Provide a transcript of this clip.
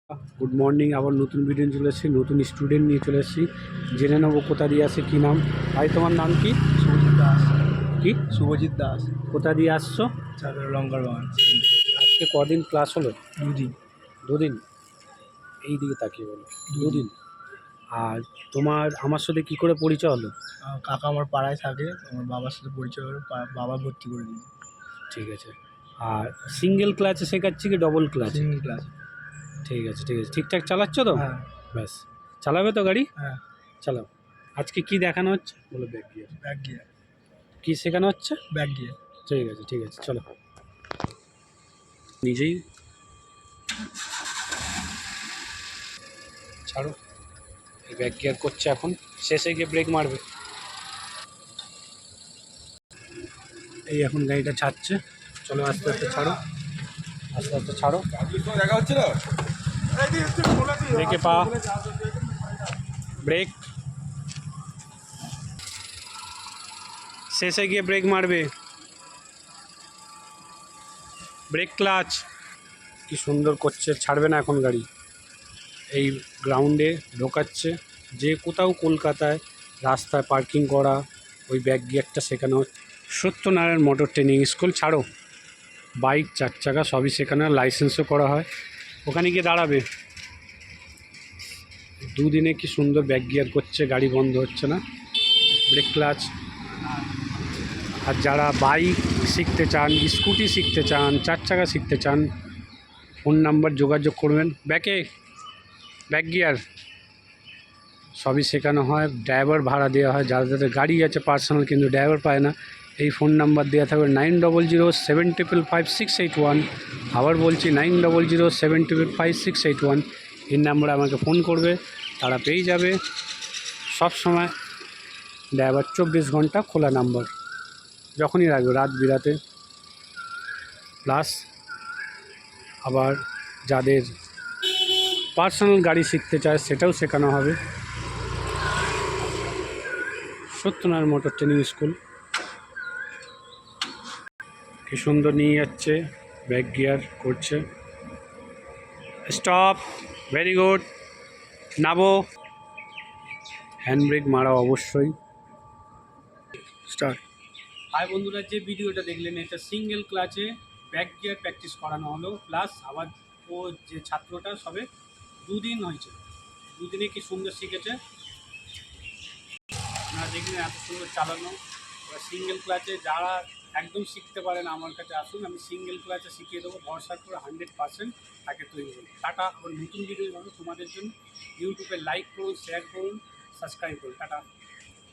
Good morning. আবার নতুন video চলে এসেছি, নতুন স্টুডেন্ট নিয়ে চলে এসেছি। জেনে নেবো কোথা দিয়ে আসে, কী নাম। ভাই তোমার নাম কি? শুভজিৎ দাস। কি? শুভজিৎ দাস। কোথা দিয়ে আসছো? লঙ্কার বাগান। আজকে কদিন ক্লাস হলো? দুদিন। দুদিন। এই দিকে তাকিয়ে বলো। দুদিন। আর তোমার আমার সাথে কি করে পরিচয় হলো? কাকা আমার পাড়ায় থাকে, আমার বাবার সাথে পরিচয় হলো, বাবা ভর্তি করে দিয়েছে। ঠিক আছে। আর সিঙ্গেল ক্লাসে শেখাচ্ছি কি ডবল ক্লাস? Single class. ঠিক আছে ঠিক আছে, ঠিকঠাক চালাচ্ছ তো? হ্যাঁ। ব্যাস, চালাবে তো গাড়ি? হ্যাঁ। চালাও। আজকে কি দেখানো হচ্ছে বলো? Back gear. Back gear. কী শেখানো হচ্ছে? Back gear. ঠিক আছে ঠিক আছে, চলো। নিজেই ছাড়ো। এই ব্যাক গিয়ার করছে, এখন শেষে গিয়ে ব্রেক মারবে। এই এখন গাড়িটা ছাড়ছে, চলো আস্তে আস্তে ছাড়ো, আস্তে আস্তে ছাড়ো। দেখা হচ্ছে না। ব্রেকে পা, ব্রেক, শেষে গিয়ে ব্রেক মারবে। Brake clutch. কি সুন্দর করছে, ছাড়বে না এখন গাড়ি। এই গ্রাউন্ডে ঢোকাচ্ছে, যে কোথাও কলকাতায় রাস্তায় পার্কিং করা ওই ব্যাক গিয়ারটা শেখানো হচ্ছে। Satyanarayan motor training school. ছাড়ো। বাইক, চার চাকা সবই শেখানো হয়, লাইসেন্সও করা হয়। ওখানে গিয়ে দাঁড়াবে। দুদিনে কি সুন্দর ব্যাক গিয়ার করছে, গাড়ি বন্ধ হচ্ছে না। Break clutch. আর যারা বাইক শিখতে চান, স্কুটি শিখতে চান, চার চাকা শিখতে চান, ফোন নাম্বার যোগাযোগ করবেন। ব্যাক গিয়ার সবই শেখানো হয়, ড্রাইভার ভাড়া দেওয়া হয়। যাদের গাড়ি আছে পার্সোনাল কিন্তু ড্রাইভার পায় না, এই ফোন নাম্বার দেওয়া থাকবে 9007555681। আবার বলছি 9007555681। এই নাম্বারে আমাকে ফোন করবে, তারা পেয়ে যাবে। সব সময় ড্রাইভার 24 ঘন্টা খোলা নাম্বার, যখনই রাখবে, রাত বিরাতে। প্লাস আবার যাদের পার্সোনাল গাড়ি শিখতে চায় সেটাও শেখানো হবে। Satyanarayan motor training school. কি সুন্দর নিয়ে যাচ্ছে, ব্যাক গিয়ার করছে। Stop, very good. নাবো, হ্যান্ড ব্রেক মারা অবশ্যই। স্টার্ট। হাই বন্ধুরা, যে ভিডিওটা দেখলেন এটা সিঙ্গেল ক্লাচে ব্যাক গিয়ার প্র্যাকটিস করানো হলো। প্লাস আবার ও যে ছাত্রটা সবে দুদিন হয়েছে, দুদিনে কি সুন্দর শিখেছে। আপনারা দেখলেন এত সুন্দর চালানো। সিঙ্গেল ক্লাচে যারা একদম শিখতে পারেন আমার কাছে আসুন, আমি সিঙ্গেল ক্লাচে শিখিয়ে দেবো। ভরসা করে 100% তাকে তৈরি করুন। টাটা। আবার নতুন ভিডিও পাবো তোমাদের জন্য। ইউটিউবে লাইক করুন, শেয়ার করুন, সাবস্ক্রাইব করুন। টাটা।